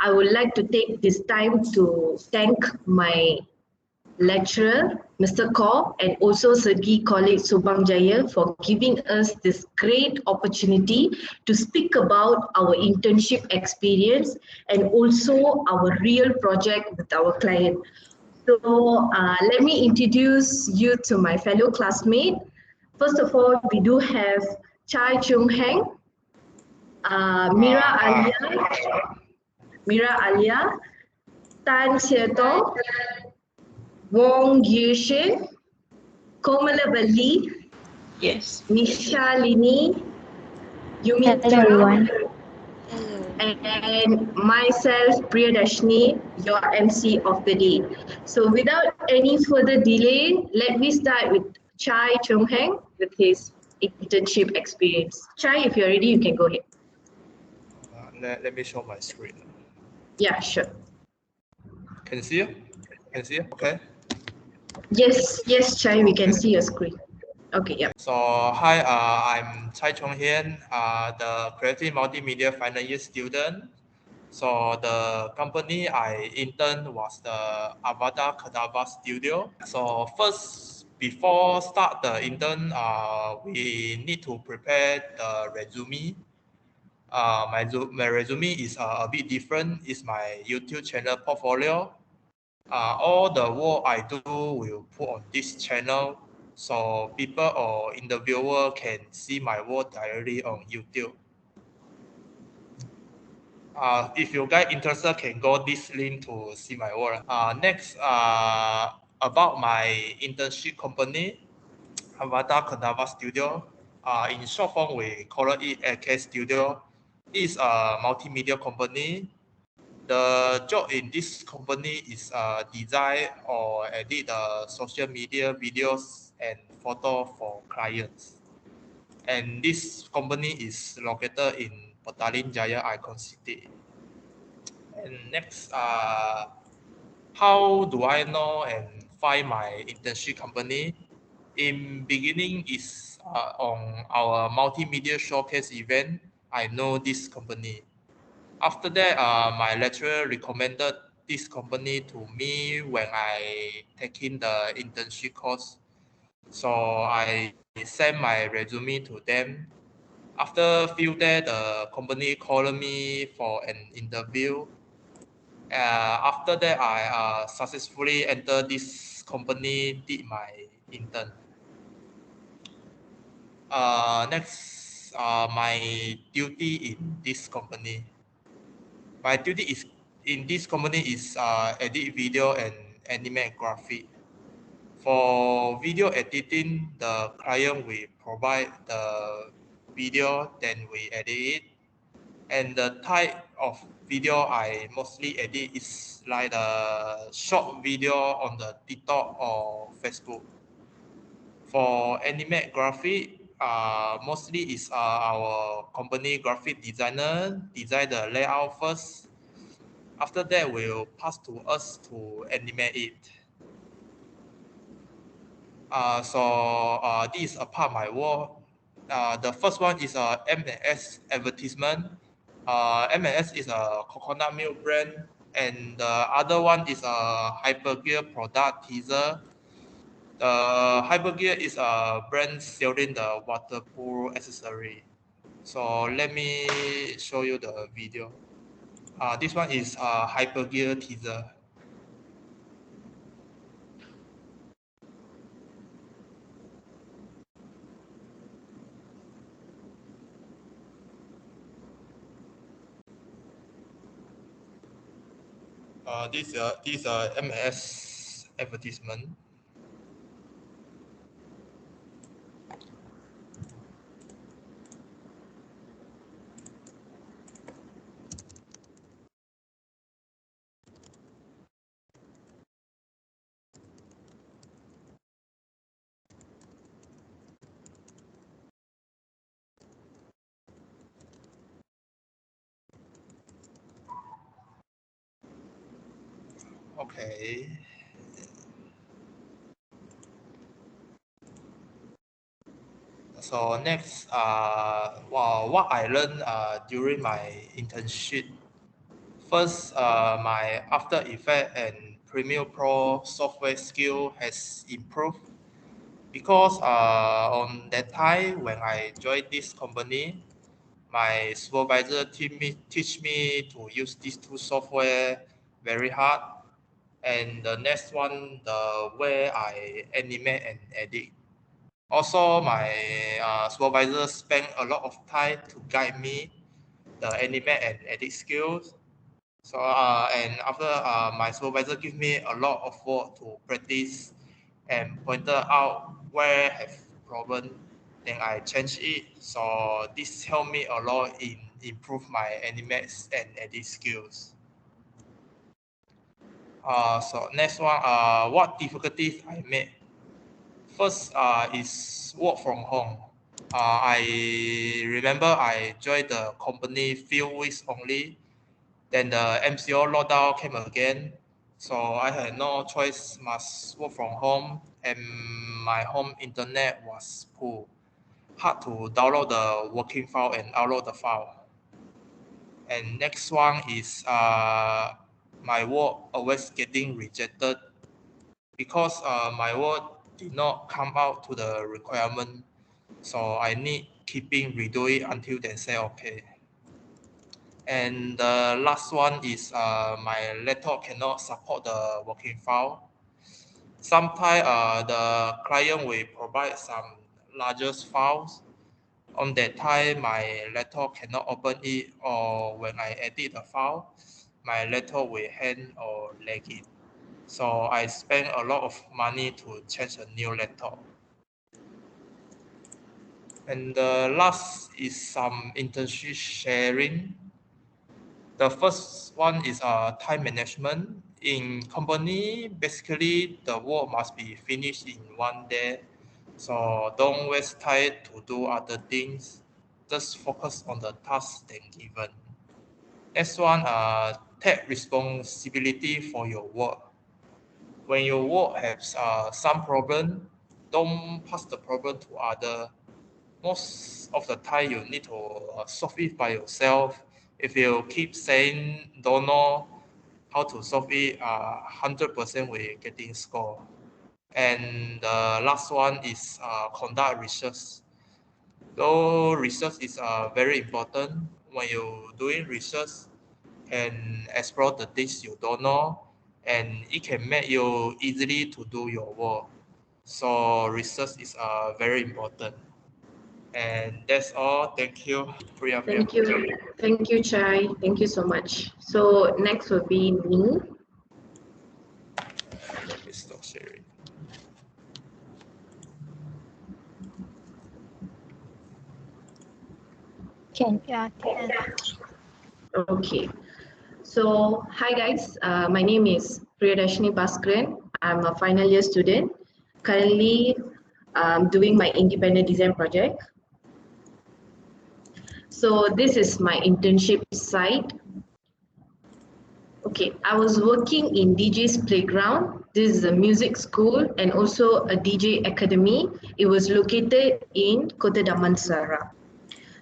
I would like to take this time to thank my lecturer, Mr. Kaur, and also Segi College Subang Jaya for giving us this great opportunity to speak about our internship experience and also our real project with our client. So let me introduce you to my fellow classmate. First of all, we do have Chai Chung Heng, Mira Alia, Tan Seto, Wong Yushin, Komalabali, Yes. Nisha Lini, Hello, Yumitra, everyone. and myself, Priyadashni, your MC of the day. So without any further delay, let me start with Chai Chung Heng with his internship experience. Chai, if you're ready, you can go ahead. Let me show my screen. Yeah, sure. Can you see? Can you see? Okay. Yes, Chai, we can see your screen. Okay, yeah. So hi, I'm Chai Chong Hian, the Creative Multimedia final year student. So the company I interned was the Avada Kedavra Studio. So first, before start the intern, we need to prepare the resume. My resume is a bit different. It's my YouTube channel portfolio. All the work I do will put on this channel, so people or interviewer can see my work directly on YouTube. If you guys interested, can go this link to see my work. Next, about my internship company, Avada Kedavra Studio. In short form, we call it AK Studio. It's a multimedia company. The job in this company is design or edit social media videos and photo for clients. And this company is located in Petaling Jaya Icon City. And next, how do I know and find my internship company? In beginning is on our multimedia showcase event. I know this company. After that, my lecturer recommended this company to me when I taking the internship course. So I sent my resume to them. After a few days, the company called me for an interview. After that, I successfully entered this company, did my intern. Next, my duty in this company. My duty is in this company is edit video and animate graphic. For video editing, the client will provide the video, then we edit it. And the type of video I mostly edit is like a short video on the TikTok or Facebook. For animate graphic, mostly is our company graphic designer design the layout first. After that, will pass to us to animate it. This is a part of my work. The first one is a M&S advertisement. M&S is a coconut milk brand, and the other one is a Hypergear product teaser. The Hypergear is a brand selling the waterproof accessory. So let me show you the video. This one is a Hypergear teaser. This MS advertisement. Okay. So next, what I learned during my internship. First, my After Effects and Premiere Pro software skill has improved because on that time when I joined this company, my supervisor teach me to use these two software very hard. And the next one, the way I animate and edit. Also, my supervisor spent a lot of time to guide me the animate and edit skills. So and after my supervisor give me a lot of work to practice and pointed out where I have problem, then I change it. So this helped me a lot in improve my animate and edit skills. So next one, what difficulties I made? First is work from home. I remember I joined the company few weeks only. Then the MCO lockdown came again. So I had no choice, must work from home, and my home internet was poor. Hard to download the working file and upload the file. And next one is my work always getting rejected because my work did not come out to the requirement. So I need keeping redo it until they say okay. And the last one is my laptop cannot support the working file. Sometimes the client will provide some largest files. On that time, my laptop cannot open it, or when I edit the file, my laptop will hang or lag it. So I spend a lot of money to change a new laptop. And the last is some internship sharing. The first one is time management. In company, basically the work must be finished in one day. So don't waste time to do other things. Just focus on the task then given. Next one, take responsibility for your work. When your work has some problem, don't pass the problem to other. Most of the time you need to solve it by yourself. If you keep saying don't know how to solve it, 100% will getting score. And the last one is conduct research. Though research is very important, when you doing research and explore the things you don't know, and it can make you easily to do your work. So research is very important. And that's all. Thank you, Priya. Thank you, Chai. Thank you so much. So next will be me. Let me stop sharing. Can. Yeah, can. Okay. So hi guys, my name is Priyadashini Bhaskaran. I'm a final year student. Currently doing my independent design project. So this is my internship site. Okay, I was working in DJ's Playground. This is a music school and also a DJ academy. It was located in Kota Damansara.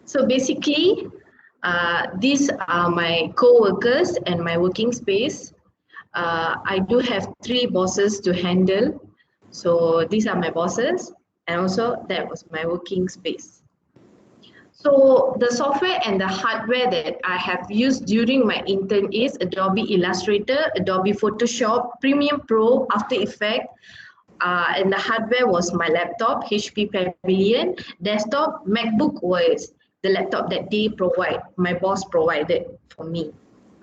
So basically, these are my co-workers and my working space. I do have 3 bosses to handle. So these are my bosses, and also that was my working space. So the software and the hardware that I have used during my intern is Adobe Illustrator, Adobe Photoshop, Premiere Pro, After Effects, and the hardware was my laptop, HP Pavilion, desktop, MacBook was the laptop that they provide, my boss provided for me.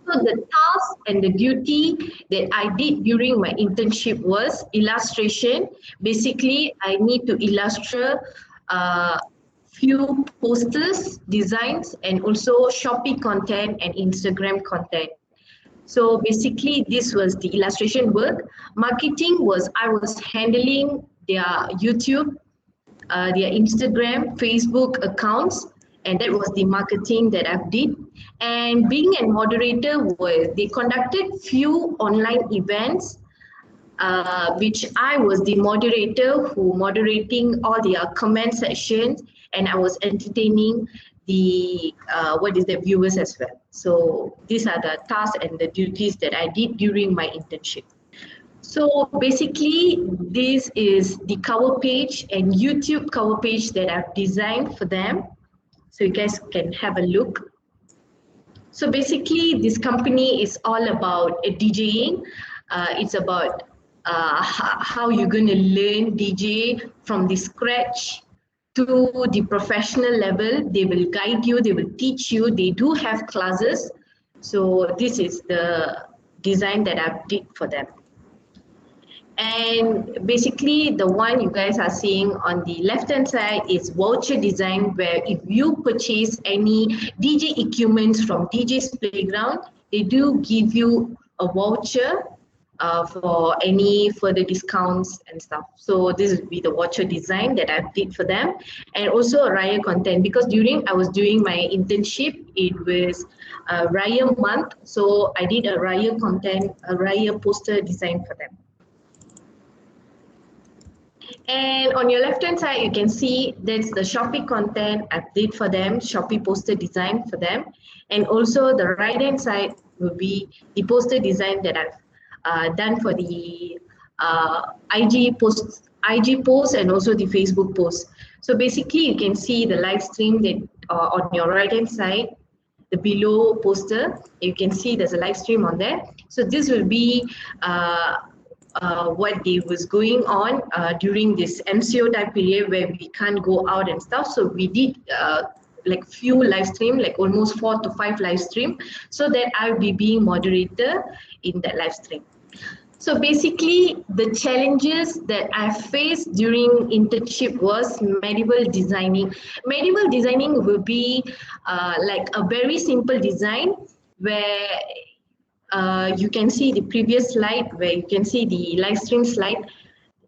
So the task and the duty that I did during my internship was illustration. Basically, I need to illustrate few posters, designs, and also Shopee content and Instagram content. So basically, this was the illustration work. Marketing was, I was handling their YouTube, their Instagram, Facebook accounts, and that was the marketing that I did. And being a moderator was, they conducted few online events, which I was the moderator who moderating all their comment sections, and I was entertaining the viewers as well. So these are the tasks and the duties that I did during my internship. So basically, this is the cover page and YouTube cover page that I've designed for them. So you guys can have a look. So basically, this company is all about DJing. It's about how you're going to learn DJ from the scratch to the professional level. They will guide you, they will teach you. They do have classes. So this is the design that I did for them. And basically the one you guys are seeing on the left hand side is voucher design, where if you purchase any DJ equipments from DJ's Playground, they do give you a voucher for any further discounts and stuff. So this would be the voucher design that I did for them, and also a Raya content, because I was doing my internship, it was Raya month, so I did a Raya content, a Raya poster design for them. And on your left hand side, you can see that's the Shopee content I did for them, Shopee poster design for them. And also the right hand side will be the poster design that I've done for the IG posts and also the Facebook posts. So basically you can see the live stream that on your right hand side, the below poster, you can see there's a live stream on there. So this will be what day was going on during this MCO type period where we can't go out and stuff. So we did like few live stream, like almost 4 to 5 live stream, so that I'll be being moderator in that live stream. So basically the challenges that I faced during internship was medieval designing. Medieval designing will be like a very simple design where you can see the previous slide where you can see the live stream slide.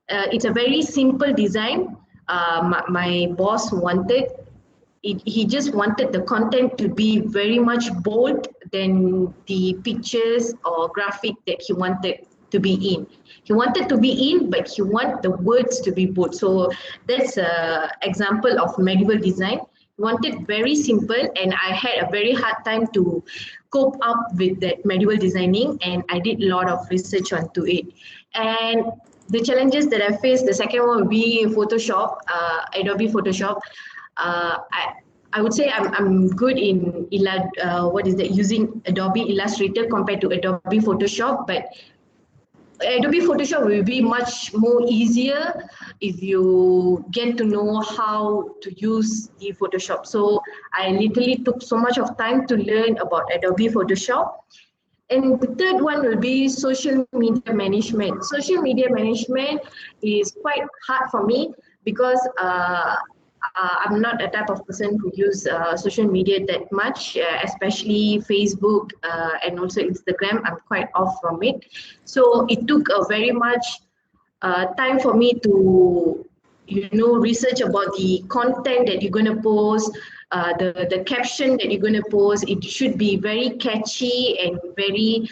It's a very simple design. My boss wanted, he just wanted the content to be very much bold than the pictures or graphic that he wanted to be in. He wanted to be in, but he wanted the words to be bold. So that's an example of medieval design. He wanted very simple, and I had a very hard time to cope up with that medieval designing, and I did a lot of research onto it. And the challenges that I faced, the second one would be Photoshop, Adobe Photoshop. I would say I'm good in using Adobe Illustrator compared to Adobe Photoshop, but Adobe Photoshop will be much more easier if you get to know how to use the Photoshop. So I literally took so much of time to learn about Adobe Photoshop. And the third one will be social media management. Social media management is quite hard for me because I'm not a type of person who use social media that much, especially Facebook and also Instagram. I'm quite off from it. So it took a very much time for me to, research about the content that you're going to post, the caption that you're going to post. It should be very catchy and very,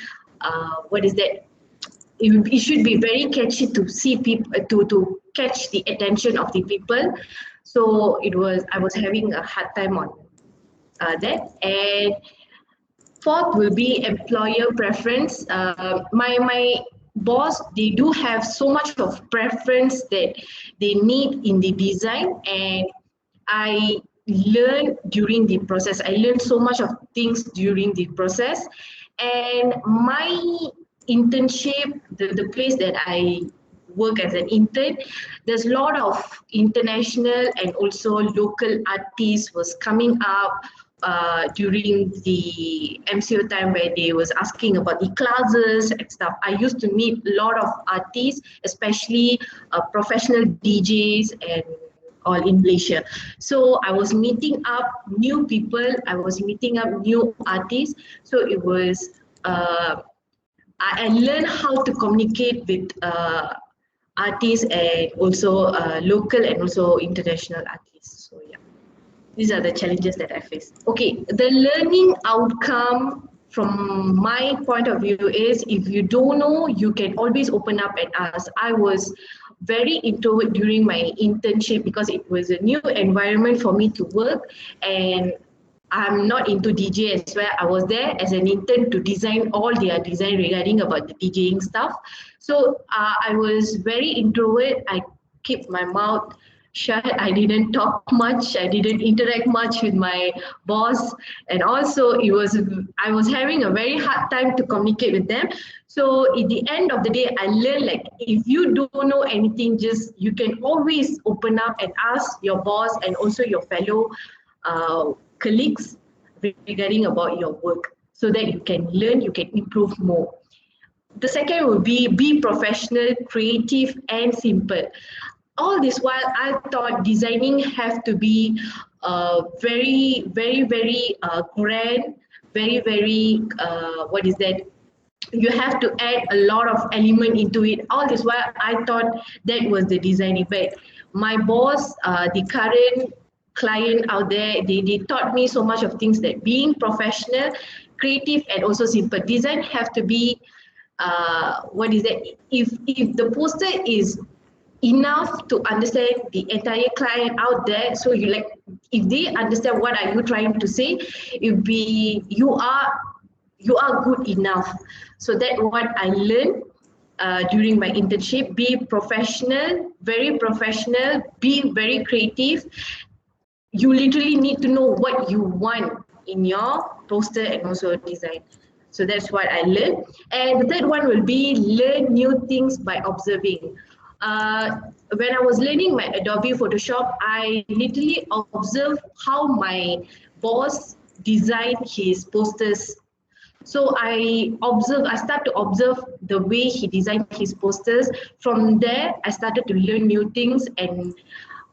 it should be very catchy to see people, to catch the attention of the people. So I was having a hard time on that. And fourth will be employer preference. My boss, they do have so much of preference that they need in the design, and I learned during the process. I learned so much of things during the process. And my internship, the place that I work as an intern, there's a lot of international and also local artists was coming up during the MCO time where they was asking about the classes and stuff. I used to meet a lot of artists, especially professional DJs and all in Malaysia. So I was meeting up new people, I was meeting up new artists. So it was, I learned how to communicate with artists and also local and also international artists. So yeah, these are the challenges that I face. Okay, the learning outcome from my point of view is, if you don't know, you can always open up and ask. I was very introvert during my internship because it was a new environment for me to work, and I'm not into DJ as well. I was there as an intern to design all their design regarding about the DJing stuff. So I was very introvert. I kept my mouth shut. I didn't talk much. I didn't interact much with my boss. And also I was having a very hard time to communicate with them. So at the end of the day, I learned like if you don't know anything, just you can always open up and ask your boss and also your fellow colleagues regarding about your work so that you can learn, you can improve more. The second would be professional, creative, and simple. All this while, I thought designing have to be very, very, very grand, very, very, what is that? You have to add a lot of element into it. All this while, I thought that was the designing. But my boss, the current client out there, they taught me so much of things that being professional, creative, and also simple. Design have to be, what is that? If the poster is enough to understand the entire client out there, so you like, if they understand what are you trying to say, it be you are good enough. So that's what I learned during my internship. Be professional, very professional, be very creative. You literally need to know what you want in your poster and also design. So that's what I learned. And the third one will be learn new things by observing. When I was learning my Adobe Photoshop, I literally observed how my boss designed his posters. So I start to observe the way he designed his posters. From there, I started to learn new things, and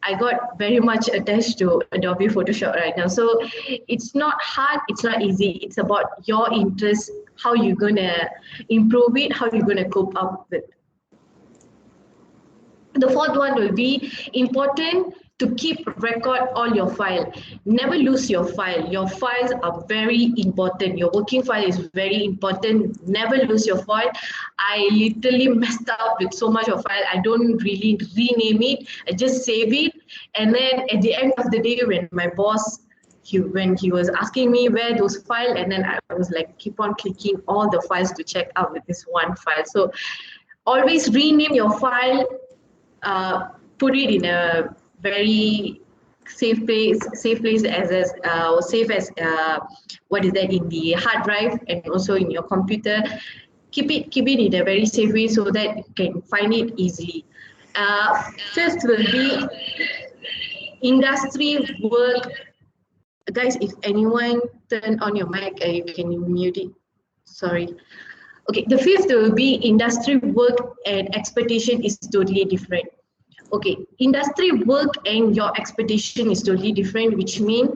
I got very much attached to Adobe Photoshop right now. So it's not hard, it's not easy. It's about your interest, how you're gonna improve it, how you're gonna cope up with. The fourth one will be important to keep record all your file. Never lose your file. Your files are very important. Your working file is very important. Never lose your file. I literally messed up with so much of file. I don't really rename it. I just save it. And then at the end of the day, when my boss, when he was asking me where those files, and then I was like, keep on clicking all the files to check out with this one file. So always rename your file. Put it in a very safe place as safe as what is that, in the hard drive and also in your computer. Keep it in a very safe way so that you can find it easily. Fifth will be industry work. Guys, if anyone turn on your mic, you can mute it. Sorry. Okay, the fifth will be industry work and expectation is totally different. Okay, industry work and your expectation is totally different, which means,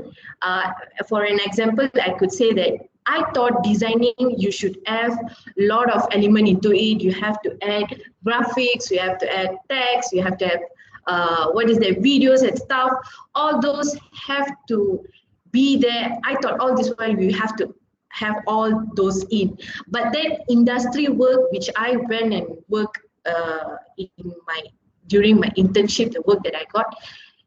for an example, I could say that I thought designing, you should have a lot of element into it. You have to add graphics, you have to add text, you have to have, videos and stuff. All those have to be there. I thought all this while you have to have all those in. But then industry work, which I went and worked during my internship, the work that I got,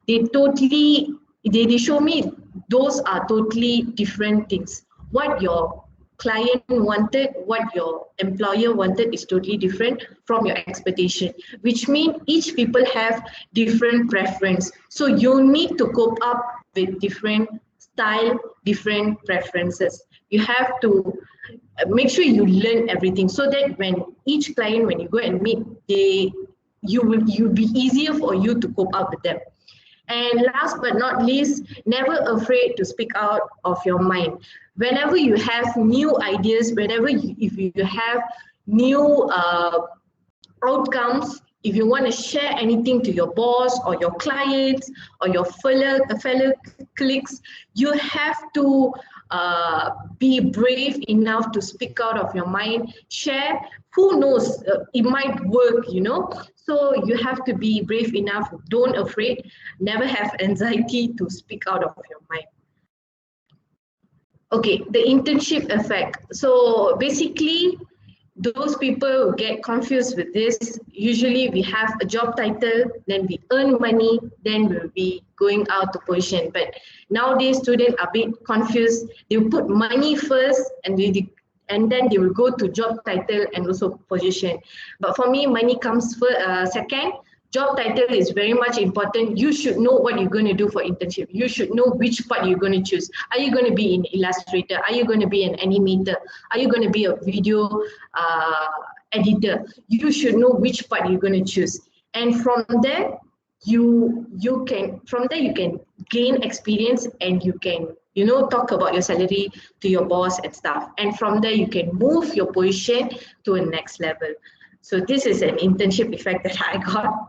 they show me those are totally different things. What your client wanted, what your employer wanted is totally different from your expectation, which means each people have different preference. So you need to cope up with different style, different preferences. You have to make sure you learn everything so that when each client, when you go and meet, you'll be easier for you to cope up with them. And last but not least, never afraid to speak out of your mind. Whenever you have new ideas, if you have new outcomes, if you want to share anything to your boss or your clients or your fellow colleagues, you have to be brave enough to speak out of your mind, share. Who knows, it might work, So you have to be brave enough, don't afraid, never have anxiety to speak out of your mind. Okay, the internship effect. So basically, those people who get confused with this, usually we have a job title, then we earn money, then we'll be going out to position. But nowadays students are a bit confused. They will put money first and then they will go to job title and also position. But for me, money comes first, second. Job title is very much important. You should know what you're going to do for internship. You should know which part you're going to choose. Are you going to be in Illustrator? Are you going to be an animator? Are you going to be a video editor? You should know which part you're going to choose. And from there, you can gain experience, and you can talk about your salary to your boss and stuff. And from there, you can move your position to a next level. So this is an internship effect that I got.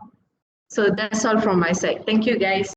So that's all from my side. Thank you, guys.